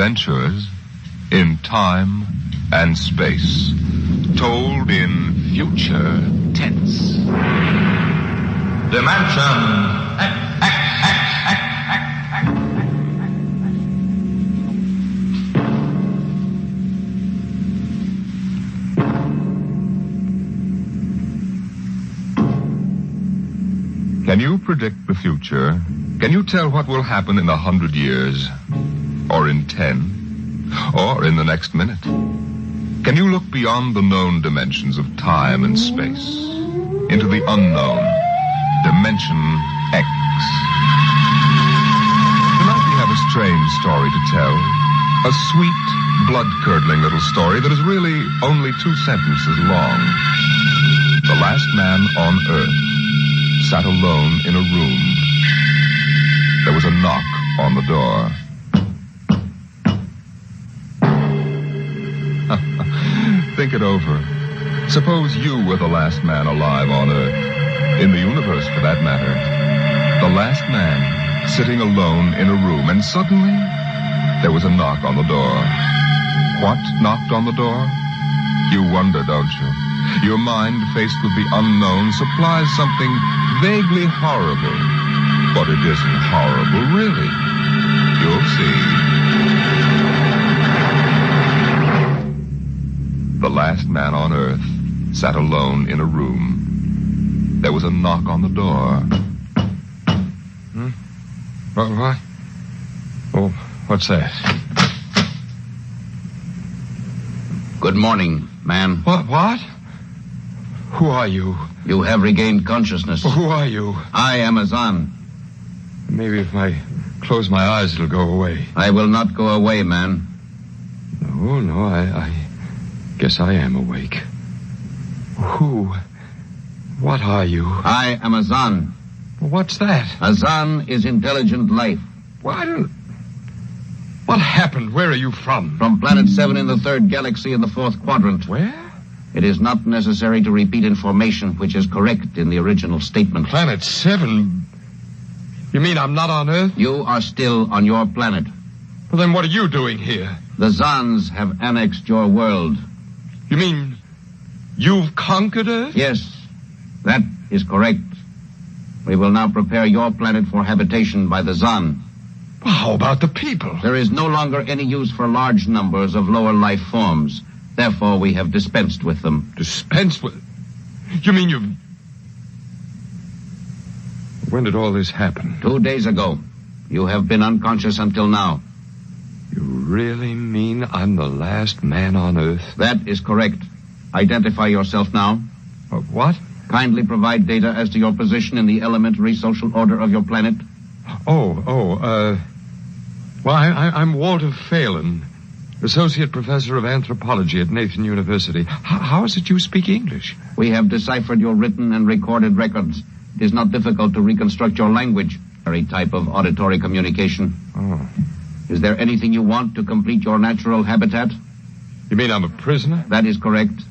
Adventures in Time and Space, told in future tense. Dimension Can you predict the future? Can you tell what will happen in 100 years? Or in 10? Or in the next minute? Can you look beyond the known dimensions of time and space into the unknown, Dimension X? Tonight we have a strange story to tell. A sweet, blood-curdling little story that is really only 2 sentences long. The last man on Earth sat alone in a room. There was a knock on the door. Think it over. Suppose you were the last man alive on Earth, in the universe for that matter. The last man sitting alone in a room, and suddenly there was a knock on the door. What knocked on the door? You wonder, don't you? Your mind, faced with the unknown, supplies something vaguely horrible. But it isn't horrible, really. You'll see. The last man on Earth sat alone in a room. There was a knock on the door. What? Oh, what's that? Good morning, man. What? Who are you? You have regained consciousness. Who are you? I am Azan. Maybe if I close my eyes, it'll go away. I will not go away, man. No, I guess I am awake. Who? What are you? I am Azan. What's that? Azan is intelligent life. What happened? Where are you from? From Planet 7 in the 3rd galaxy in the 4th quadrant. Where? It is not necessary to repeat information which is correct in the original statement. Planet 7? You mean I'm not on Earth? You are still on your planet. Well, then what are you doing here? The Zans have annexed your world. You mean you've conquered Earth? Yes, that is correct. We will now prepare your planet for habitation by the Zan. Well, how about the people? There is no longer any use for large numbers of lower life forms. Therefore, we have dispensed with them. Dispensed with? You mean you've... When did all this happen? 2 days ago. You have been unconscious until now. You really mean I'm the last man on Earth? That is correct. Identify yourself now. What? Kindly provide data as to your position in the elementary social order of your planet. Well, I'm Walter Phelan, Associate Professor of Anthropology at Nathan University. How is it you speak English? We have deciphered your written and recorded records. It is not difficult to reconstruct your language, very type of auditory communication. Oh. Is there anything you want to complete your natural habitat? You mean I'm a prisoner? That is correct.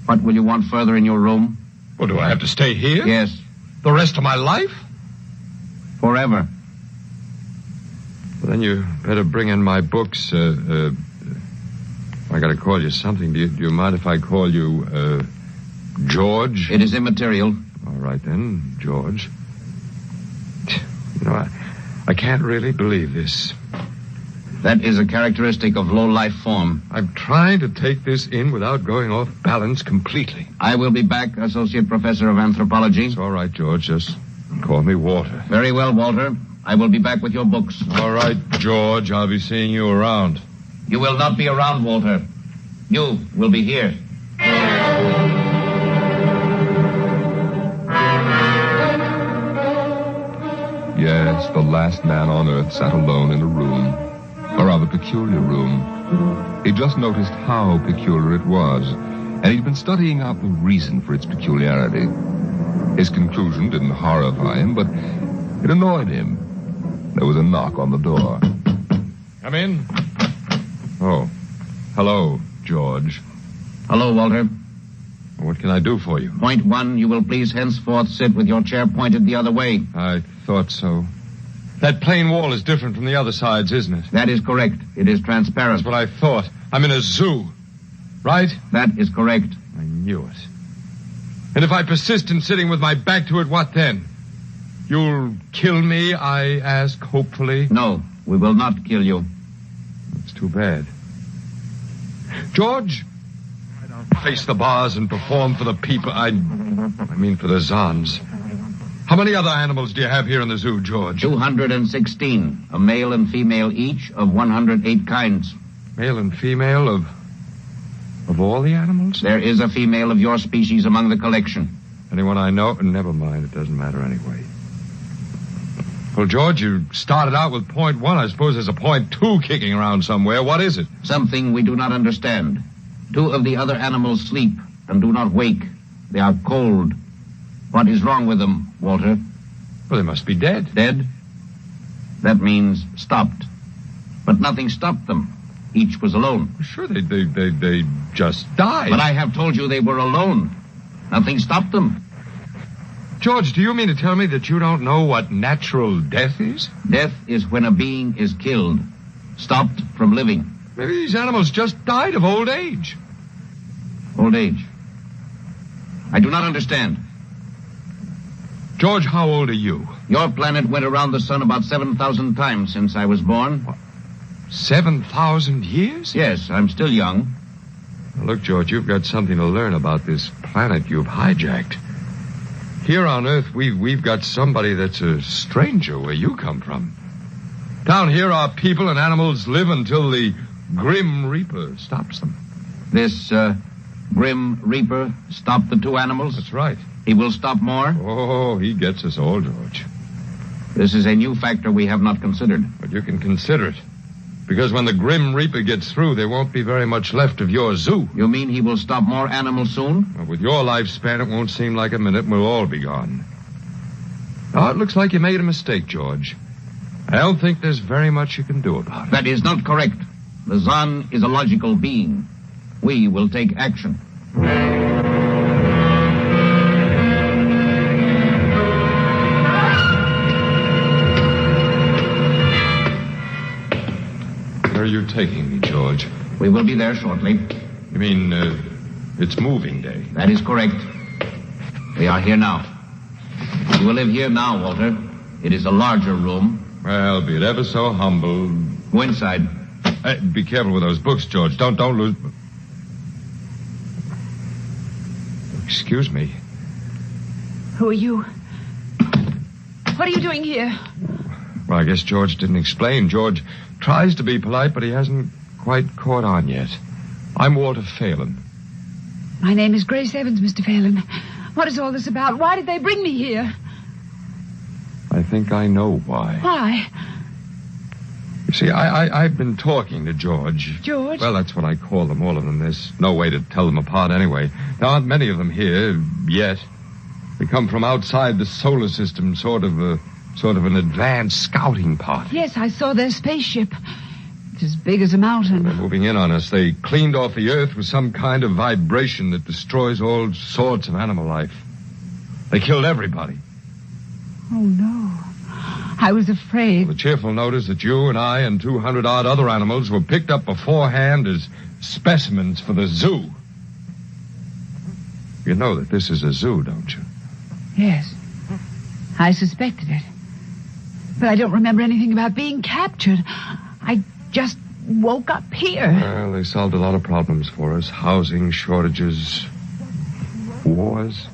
What will you want further in your room? Well, do I have to stay here? Yes. The rest of my life? Forever. Well, then you better bring in my books. I gotta call you something. Do you mind if I call you, George? It is immaterial. All right, then, George. You know, I can't really believe this. That is a characteristic of low life form. I'm trying to take this in without going off balance completely. I will be back, Associate Professor of Anthropology. It's all right, George. Just call me Walter. Very well, Walter. I will be back with your books. All right, George. I'll be seeing you around. You will not be around, Walter. You will be here. Yes, the last man on Earth sat alone in a room. A rather peculiar room. He just noticed how peculiar it was, and he'd been studying out the reason for its peculiarity. His conclusion didn't horrify him, but it annoyed him. There was a knock on the door. Come in. Oh, hello, George. Hello, Walter. What can I do for you? Point 1, you will please henceforth sit with your chair pointed the other way. I thought so. That plain wall is different from the other sides, isn't it? That is correct. It is transparent. That's what I thought. I'm in a zoo. Right? That is correct. I knew it. And if I persist in sitting with my back to it, what then? You'll kill me, I ask, hopefully? No, we will not kill you. It's too bad. George, face the bars and perform for the people. I mean for the Zons. How many other animals do you have here in the zoo, George? 216. A male and female each of 108 kinds. Male and female of all the animals? There is a female of your species among the collection. Anyone I know? Never mind, it doesn't matter anyway. Well, George, you started out with point 1. I suppose there's a point 2 kicking around somewhere. What is it? Something we do not understand. 2 of the other animals sleep and do not wake. They are cold. What is wrong with them, Walter? Well, they must be dead. Dead? That means stopped. But nothing stopped them. Each was alone. Sure, they just died. But I have told you they were alone. Nothing stopped them. George, do you mean to tell me that you don't know what natural death is? Death is when a being is killed, stopped from living. Maybe these animals just died of old age. Old age? I do not understand. George, how old are you? Your planet went around the sun about 7,000 times since I was born. What? 7,000 years? Yes, I'm still young. Now, look, George, you've got something to learn about this planet you've hijacked. Here on Earth, we've got somebody that's a stranger where you come from. Down here, our people and animals live until the Grim Reaper stops them. This, Grim Reaper stopped the 2 animals? That's right. He will stop more? Oh, he gets us all, George. This is a new factor we have not considered. But you can consider it. Because when the Grim Reaper gets through, there won't be very much left of your zoo. You mean he will stop more animals soon? Well, with your lifespan, it won't seem like a minute and we'll all be gone. Oh, it looks like you made a mistake, George. I don't think there's very much you can do about it. That is not correct. The Zon is a logical being. We will take action. Where are you taking me, George? We will be there shortly. You mean, it's moving day? That is correct. We are here now. You will live here now, Walter. It is a larger room. Well, be it ever so humble. Go inside. Be careful with those books, George. Don't lose... Excuse me. Who are you? What are you doing here? Well, I guess George didn't explain. George tries to be polite, but he hasn't quite caught on yet. I'm Walter Phelan. My name is Grace Evans, Mr. Phelan. What is all this about? Why did they bring me here? I think I know why. Why? You see, I've been talking to George. George? Well, that's what I call them, all of them. There's no way to tell them apart anyway. There aren't many of them here, yet. They come from outside the solar system, sort of an advanced scouting party. Yes, I saw their spaceship. It's as big as a mountain. They're moving in on us. They cleaned off the Earth with some kind of vibration that destroys all sorts of animal life. They killed everybody. Oh, no. I was afraid. The cheerful note is that you and I and 200-odd other animals were picked up beforehand as specimens for the zoo. You know that this is a zoo, don't you? Yes. I suspected it. But I don't remember anything about being captured. I just woke up here. Well, they solved a lot of problems for us. Housing shortages, wars.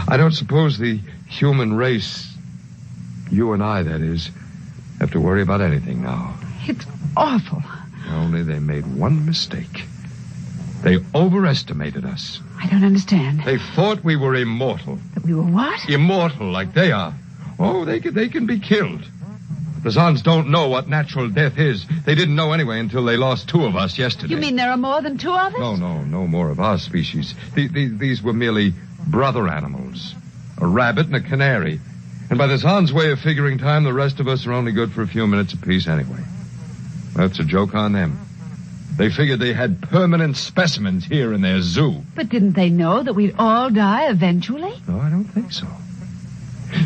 I don't suppose the human race, you and I, that is, have to worry about anything now. It's awful. Only they made one mistake. They overestimated us. I don't understand. They thought we were immortal. That we were what? Immortal, like they are. Oh, they can be killed. The Zons don't know what natural death is. They didn't know anyway until they lost 2 of us yesterday. You mean there are more than 2 of us? No more of our species. These were merely brother animals. A rabbit and a canary. And by the Zons' way of figuring time, the rest of us are only good for a few minutes apiece anyway. That's a joke on them. They figured they had permanent specimens here in their zoo. But didn't they know that we'd all die eventually? No, I don't think so.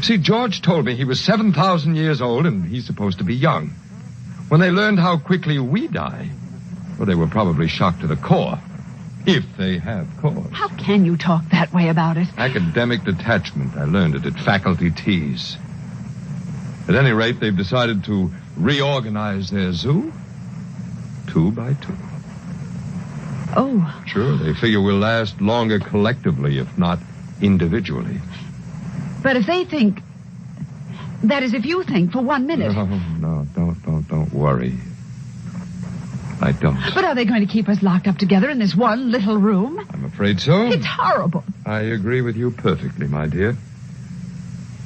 See, George told me he was 7,000 years old and he's supposed to be young. When they learned how quickly we die, well, they were probably shocked to the core. If they have cause. How can you talk that way about it? Academic detachment. I learned it at faculty teas. At any rate, they've decided to reorganize their zoo 2 by 2. Oh. Sure, they figure we'll last longer collectively, if not individually. But if they think... That is, if you think for 1 minute... No, don't worry. I don't. But are they going to keep us locked up together in this one little room? I'm afraid so. It's horrible. I agree with you perfectly, my dear.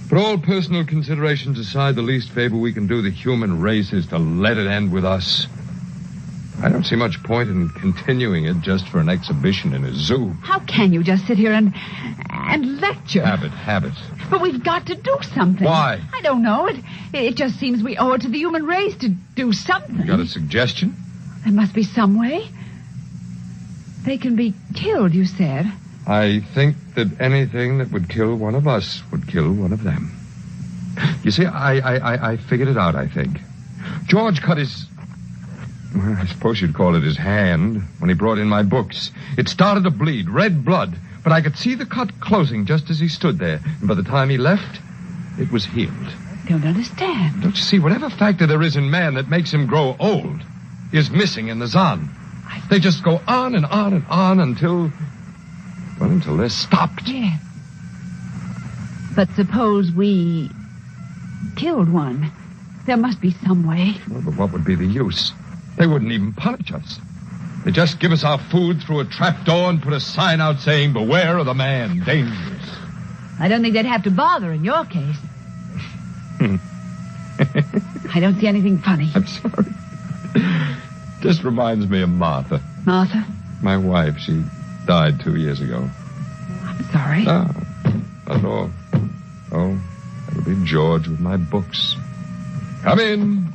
But all personal considerations aside, the least favor we can do the human race is to let it end with us. I don't see much point in continuing it just for an exhibition in a zoo. How can you just sit here and lecture? Habit. But we've got to do something. Why? I don't know. It just seems we owe it to the human race to do something. You got a suggestion? There must be some way. They can be killed, you said. I think that anything that would kill one of us would kill one of them. You see, I figured it out, I think. George cut his... Well, I suppose you'd call it his hand when he brought in my books. It started to bleed, red blood, but I could see the cut closing just as he stood there. And by the time he left, it was healed. Don't understand. Don't you see, whatever factor there is in man that makes him grow old is missing in the Zan. They just go on and on and on until they're stopped. Yeah. But suppose we killed one. There must be some way. Well, but what would be the use? They wouldn't even punish us. They just give us our food through a trap door and put a sign out saying, "Beware of the man, dangerous." I don't think they'd have to bother in your case. I don't see anything funny. I'm sorry. Just reminds me of Martha. Martha? My wife. She died 2 years ago. I'm sorry. No, not at all. Oh, that'll be George with my books. Come in.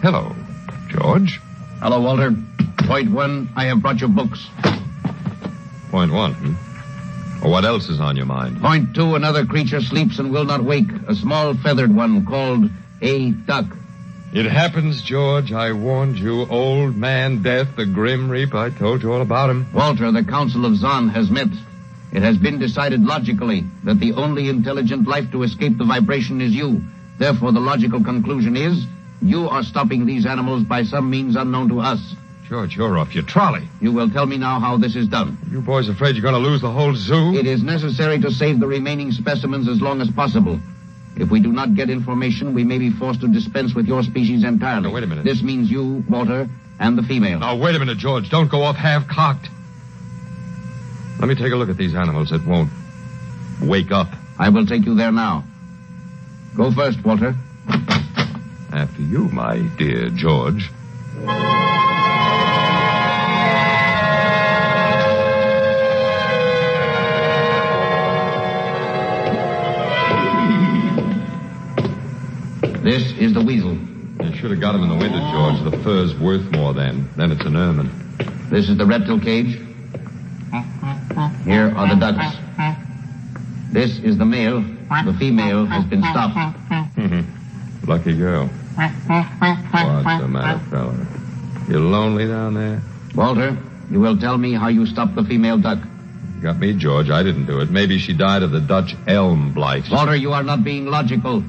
Hello, George. Hello, Walter. Point 1, I have brought your books. Point 1, Well, what else is on your mind? Point 2, another creature sleeps and will not wake. A small feathered one called a duck. It happens, George. I warned you. Old man Death, the Grim Reaper. I told you all about him. Walter, the Council of Zan has met. It has been decided logically that the only intelligent life to escape the vibration is you. Therefore, the logical conclusion is you are stopping these animals by some means unknown to us. George, you're off your trolley. You will tell me now how this is done. You boys afraid you're going to lose the whole zoo? It is necessary to save the remaining specimens as long as possible. If we do not get information, we may be forced to dispense with your species entirely. Now, wait a minute. This means you, Walter, and the female. Now, wait a minute, George. Don't go off half-cocked. Let me take a look at these animals that won't wake up. I will take you there now. Go first, Walter. After you, my dear George. This is the weasel. You should have got him in the winter, George. The fur's worth more then. Then it's an ermine. This is the reptile cage. Here are the ducks. This is the male. The female has been stopped. Lucky girl. What's the matter, fella? You lonely down there? Walter, you will tell me how you stopped the female duck. You got me, George. I didn't do it. Maybe she died of the Dutch elm blight. Walter, you are not being logical.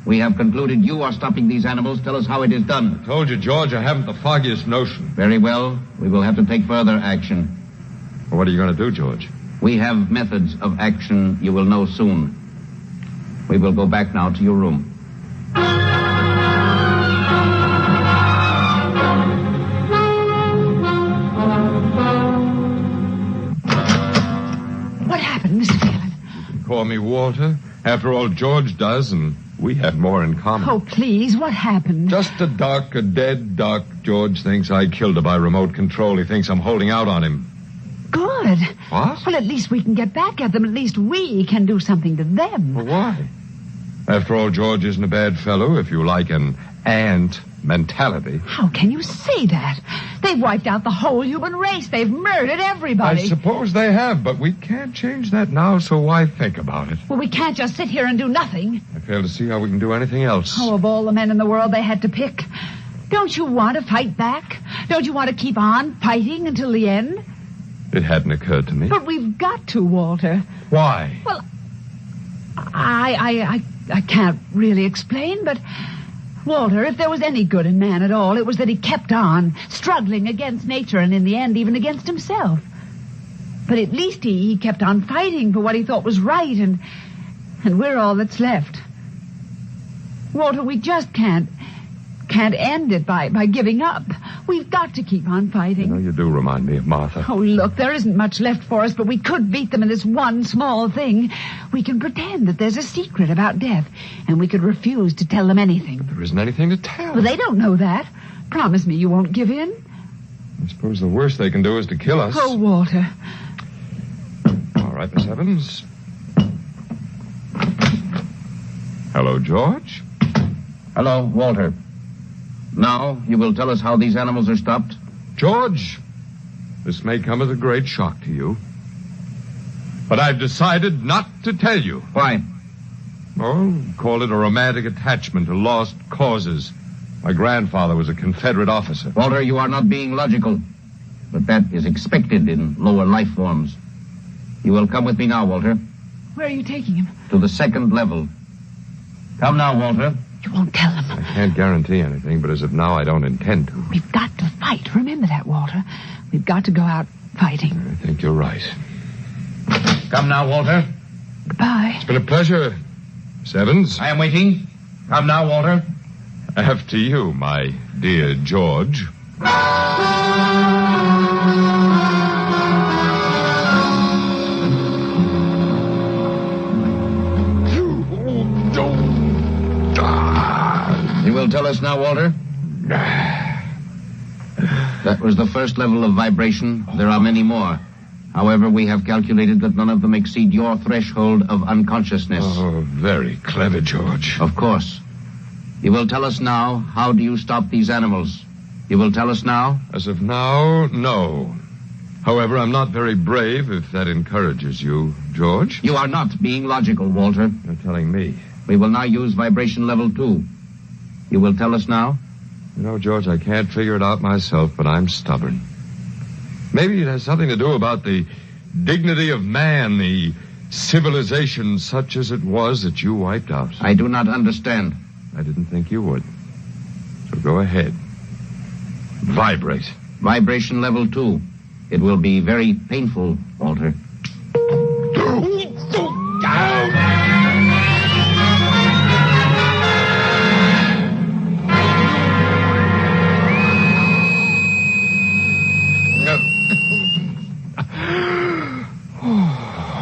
We have concluded you are stopping these animals. Tell us how it is done. I told you, George, I haven't the foggiest notion. Very well. We will have to take further action. Well, what are you going to do, George? We have methods of action you will know soon. We will go back now to your room. What happened, Mr. Phelan? You can call me Walter. After all, George does, and we have more in common. Oh, please, what happened? Just a duck, a dead duck. George thinks I killed her by remote control. He thinks I'm holding out on him. Good. What? Well, at least we can get back at them. At least we can do something to them. Well, why? After all, George isn't a bad fellow. If you like an ant mentality. How can you say that? They've wiped out the whole human race. They've murdered I everybody. suppose they have, but we can't change that now, so why think about it? Well, we can't just sit here and do nothing. I fail to see how we can do anything else. Oh, of all the men in the world they had to pick. Don't you want to fight back? Don't you want to keep on fighting until the end? It hadn't occurred to me. But we've got to, Walter. Why? Well, I can't really explain, but Walter, if there was any good in man at all, it was that he kept on struggling against nature and in the end even against himself. But at least he kept on fighting for what he thought was right, and we're all that's left. Walter, we just can't end it by giving up. We've got to keep on fighting. You do remind me of Martha. Oh, look, there isn't much left for us, but we could beat them in this one small thing. We can pretend that there's a secret about death, and we could refuse to tell them anything. There isn't anything to tell. Well, they don't know that. Promise me you won't give in. I suppose the worst they can do is to kill us. Oh, Walter. All right, Miss Evans. Hello, George. Hello, Walter. Now, you will tell us how these animals are stopped? George, this may come as a great shock to you, but I've decided not to tell you. Why? Oh, call it a romantic attachment to lost causes. My grandfather was a Confederate officer. Walter, you are not being logical, but that is expected in lower life forms. You will come with me now, Walter, Where are you taking him? to the second level. Come now, Walter. You won't tell him. I can't guarantee anything, but as of now, I don't intend to. We've got to fight. Remember that, Walter. We've got to go out fighting. I think you're right. Come now, Walter. Goodbye. It's been a pleasure, Miss Evans. I am waiting. Come now, Walter. After you, my dear George. You will tell us now, Walter? That was the first level of vibration. There are many more. However, we have calculated that none of them exceed your threshold of unconsciousness. Oh, very clever, George. Of course. You will tell us now, how do you stop these animals? You will tell us now? As of now, no. However, I'm not very brave, if that encourages you, George. You are not being logical, Walter. You're telling me. We will now use vibration level 2. You will tell us now? You know, George, I can't figure it out myself, but I'm stubborn. Maybe it has something to do about the dignity of man, the civilization such as it was that you wiped out. I do not understand. I didn't think you would. So go ahead. Vibrate. Vibration level 2. It will be very painful, Walter.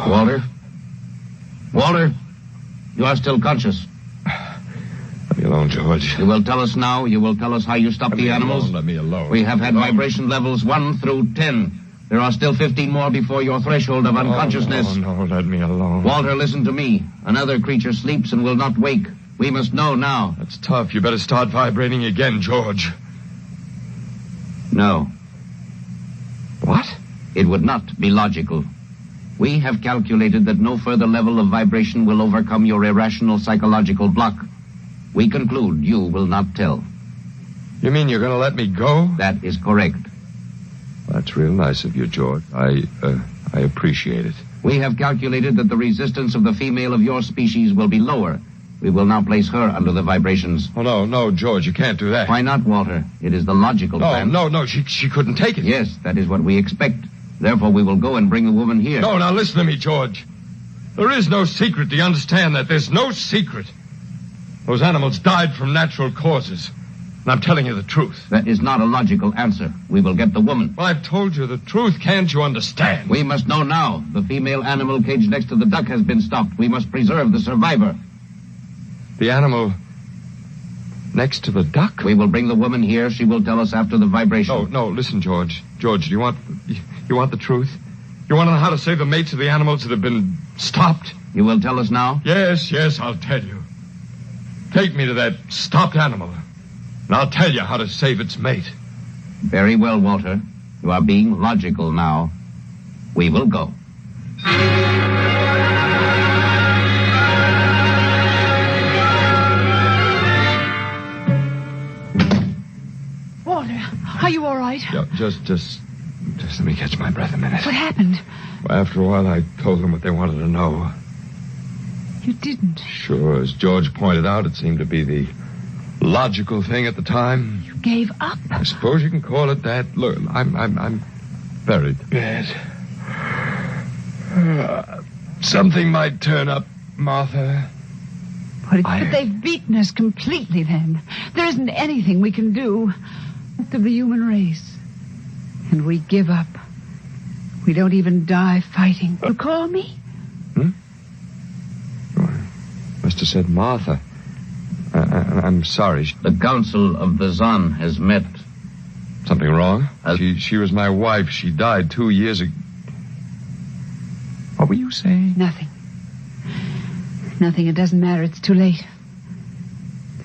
Walter? Walter? You are still conscious. Let me alone, George. You will tell us now. You will tell us how you stop the animals. Let me alone. We have had vibration levels 1 through 10. There are still 15 more before your threshold of unconsciousness. No, let me alone. Walter, listen to me. Another creature sleeps and will not wake. We must know now. That's tough. You better start vibrating again, George. No. What? It would not be logical. We have calculated that no further level of vibration will overcome your irrational psychological block. We conclude you will not tell. You mean you're going to let me go? That is correct. That's real nice of you, George. I appreciate it. We have calculated that the resistance of the female of your species will be lower. We will now place her under the vibrations. Oh, no, George, you can't do that. Why not, Walter? It is the logical plan. No, she couldn't take it. Yes, that is what we expect. Therefore, we will go and bring the woman here. No, now listen to me, George. There is no secret. Do you understand that? There's no secret. Those animals died from natural causes. And I'm telling you the truth. That is not a logical answer. We will get the woman. Well, I've told you the truth. Can't you understand? We must know now. The female animal caged next to the duck has been stopped. We must preserve the survivor. The animal next to the duck? We will bring the woman here. She will tell us after the vibration. No, listen, George. George, do you want the truth? You want to know how to save the mates of the animals that have been stopped? You will tell us now? Yes, I'll tell you. Take me to that stopped animal. and I'll tell you how to save its mate. Very well, Walter. You are being logical now. We will go. Walter, are you all right? Yeah, just let me catch my breath a minute. What happened? After a while, I told them what they wanted to know. You didn't. Sure, as George pointed out, it seemed to be the logical thing at the time. You gave up? I suppose you can call it that. Look, I'm very bad. Something might turn up, Martha. But they've beaten us completely then. There isn't anything we can do. Most of the human race. And we give up. We don't even die fighting. You call me? Must have said Martha. I'm sorry. The Council of the Zon has met. Something wrong? She was my wife. She died 2 years ago. What were you saying? Nothing. Nothing. It doesn't matter. It's too late.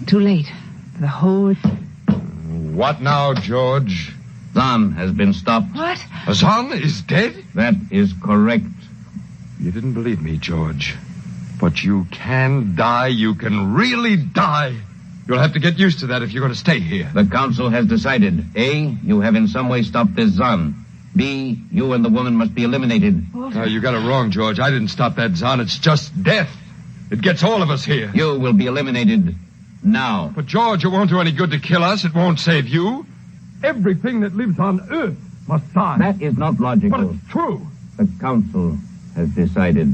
Too late. For the whole... What now, George? Zon has been stopped. What? Zon is dead? That is correct. You didn't believe me, George. But you can die. You can really die. You'll have to get used to that if you're going to stay here. The Council has decided. A, you have in some way stopped this Zon. B, you and the woman must be eliminated. Walter. You got it wrong, George. I didn't stop that Zon. It's just death. It gets all of us here. You will be eliminated now. But, George, it won't do any good to kill us. It won't save you. Everything that lives on Earth must die. That is not logical. But it's true. The Council has decided.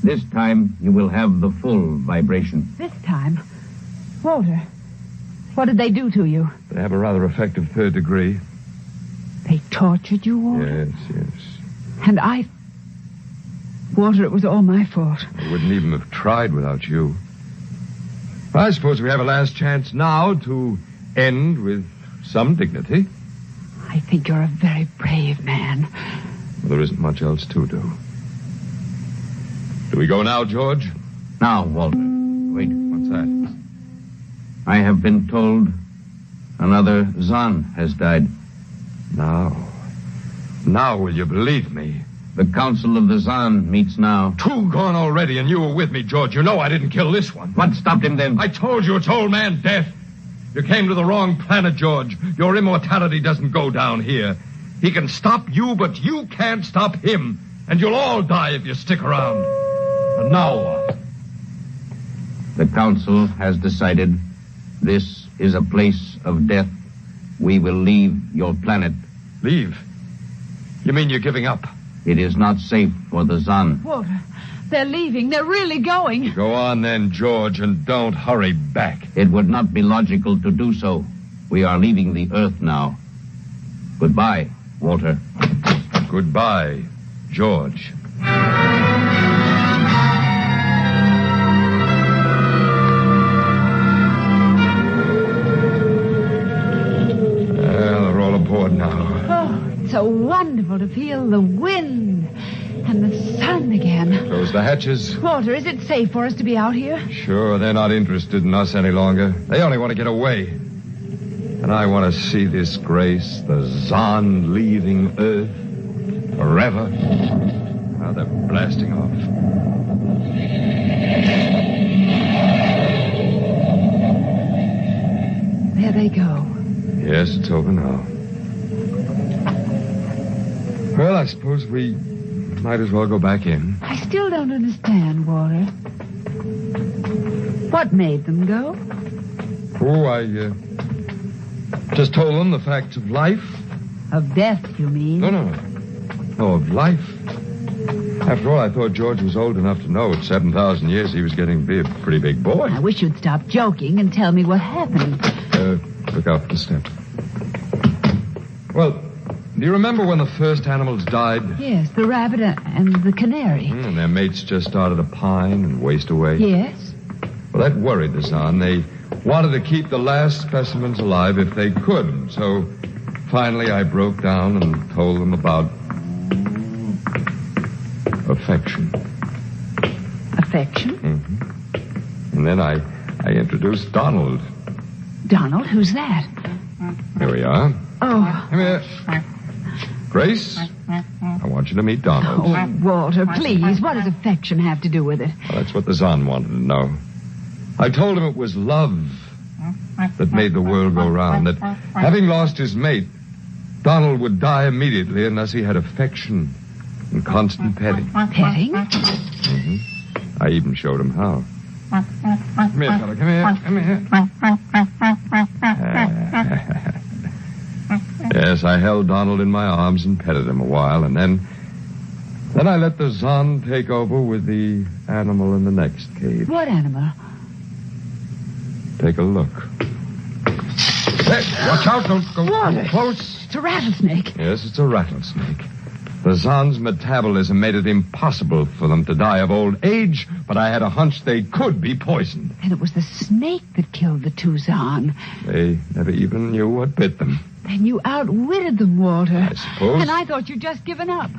This time, you will have the full vibration. This time? Walter, what did they do to you? They have a rather effective third degree. They tortured you, Walter? Yes. And I... Walter, it was all my fault. I wouldn't even have tried without you. I suppose we have a last chance now to end with some dignity. I think you're a very brave man. Well, there isn't much else to do. Do we go now, George? Now, Walter. Wait, what's that? I have been told another Zon has died. Now will you believe me? The Council of the Zon meets now. 2 gone already, and you were with me, George. You know I didn't kill this one. What stopped him then? I told you it's old man death. You came to the wrong planet, George. Your immortality doesn't go down here. He can stop you, but you can't stop him. And you'll all die if you stick around. And now what? The Council has decided this is a place of death. We will leave your planet. Leave? You mean you're giving up? It is not safe for the Zon. Walter, they're leaving. They're really going. Go on then, George, and don't hurry back. It would not be logical to do so. We are leaving the Earth now. Goodbye, Walter. Goodbye, George. Well, they're all aboard now. Oh, it's so wonderful to feel the wind and the sun again. Close the hatches. Walter, is it safe for us to be out here? Sure, they're not interested in us any longer. They only want to get away. And I want to see this grace, the Zon leaving Earth forever. Now they're blasting off. There they go. Yes, it's over now. Well, I suppose we might as well go back in. I still don't understand, Walter. What made them go? Oh, I just told them the facts of life. Of death, you mean? No, of life. After all, I thought George was old enough to know at 7,000 years he was getting to be a pretty big boy. I wish you'd stop joking and tell me what happened. Look out for the step. Well, do you remember when the first animals died? Yes, the rabbit and the canary. And their mates just started to pine and waste away? Yes. Well, that worried the Zon. They wanted to keep the last specimens alive if they could. So, finally, I broke down and told them about affection. Affection? Mm-hmm. And then I introduced Donald. Donald, who's that? Here we are. Oh. Come here. Grace, I want you to meet Donald. Oh, Walter, please. What does affection have to do with it? Well, that's what the Zon wanted to know. I told him it was love that made the world go round, that having lost his mate, Donald would die immediately unless he had affection and constant petting. Petting? Mm-hmm. I even showed him how. Come here, fella. Come here. Come here. Yes, I held Donald in my arms and petted him a while, and then I let the Zon take over with the animal in the next cage. What animal? Take a look. Hey, watch out. Don't go Walter. close. It's a rattlesnake. Yes, it's a rattlesnake. The Zon's metabolism made it impossible for them to die of old age, but I had a hunch they could be poisoned. And it was the snake that killed the two Zon. They never even knew what bit them. And you outwitted them, Walter. I suppose. And I thought you'd just given up.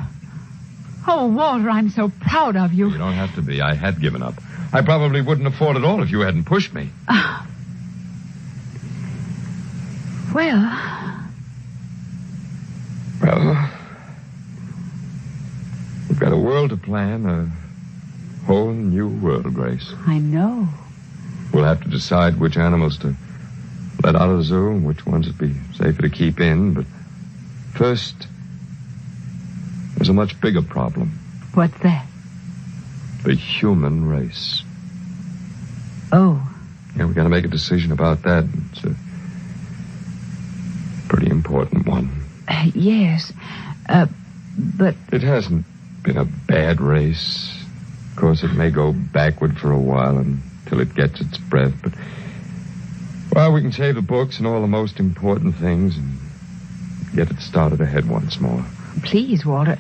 Oh, Walter, I'm so proud of you. You don't have to be. I had given up. I probably wouldn't have fought at all if you hadn't pushed me. Well, we've got a world to plan, a whole new world, Grace. I know. We'll have to decide which animals to let out of the zoo and which ones would be safer to keep in, but first, there's a much bigger problem. What's that? The human race. Oh. Yeah, we got to make a decision about that. It's a pretty important one. Yes. But... It hasn't been a bad race. Of course, it may go backward for a while until it gets its breath, but... Well, we can save the books and all the most important things and get it started ahead once more. Please, Walter.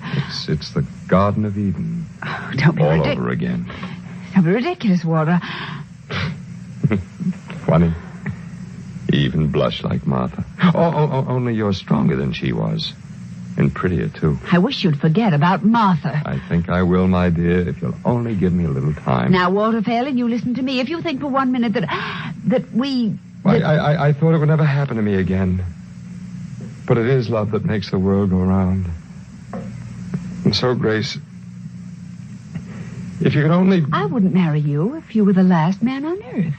It's the Garden of Eden. Oh, don't be all over again. Don't be ridiculous, Walter. Funny. You even blush like Martha. Only you're stronger than she was. And prettier, too. I wish you'd forget about Martha. I think I will, my dear, if you'll only give me a little time. Now, Walter Phelan, you listen to me. If you think for 1 minute that we... I thought it would never happen to me again. But it is love that makes the world go round. And so, Grace, if you could only... I wouldn't marry you if you were the last man on earth.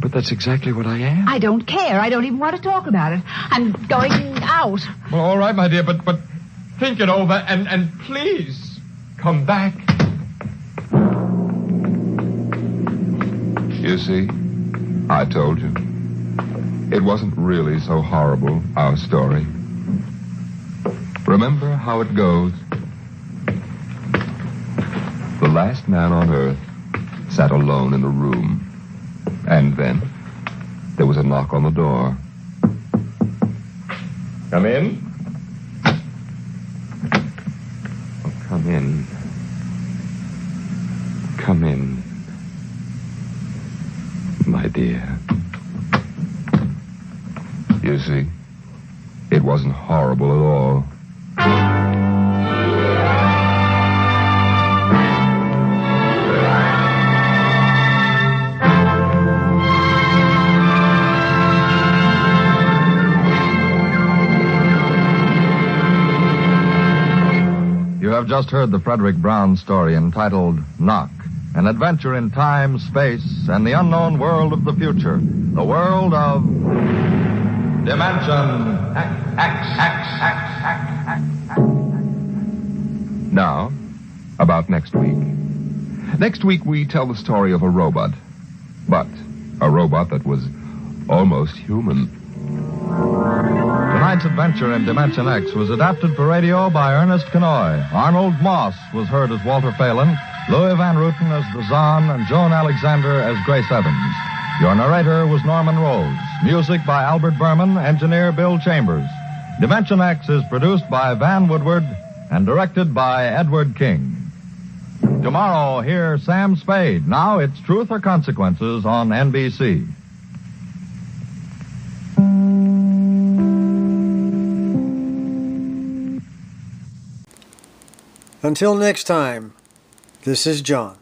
But that's exactly what I am. I don't care. I don't even want to talk about it. I'm going out. Well, all right, my dear, but think it over and please come back. You see, I told you. It wasn't really so horrible, our story. Remember how it goes? The last man on Earth sat alone in a room. And then there was a knock on the door. Come in. Oh, come in. Come in, my dear. You see, it wasn't horrible at all. You have just heard the Frederick Brown story entitled Knock, an adventure in time, space, and the unknown world of the future. The world of Dimension X. Now, about next week. Next week, we tell the story of a robot. But a robot that was almost human. Tonight's adventure in Dimension X was adapted for radio by Ernest Kenoy. Arnold Moss was heard as Walter Phelan, Louis Van Ruten as the Zon, and Joan Alexander as Grace Evans. Your narrator was Norman Rose. Music by Albert Berman, engineer Bill Chambers. Dimension X is produced by Van Woodward and directed by Edward King. Tomorrow, hear Sam Spade. Now it's Truth or Consequences on NBC. Until next time, this is John.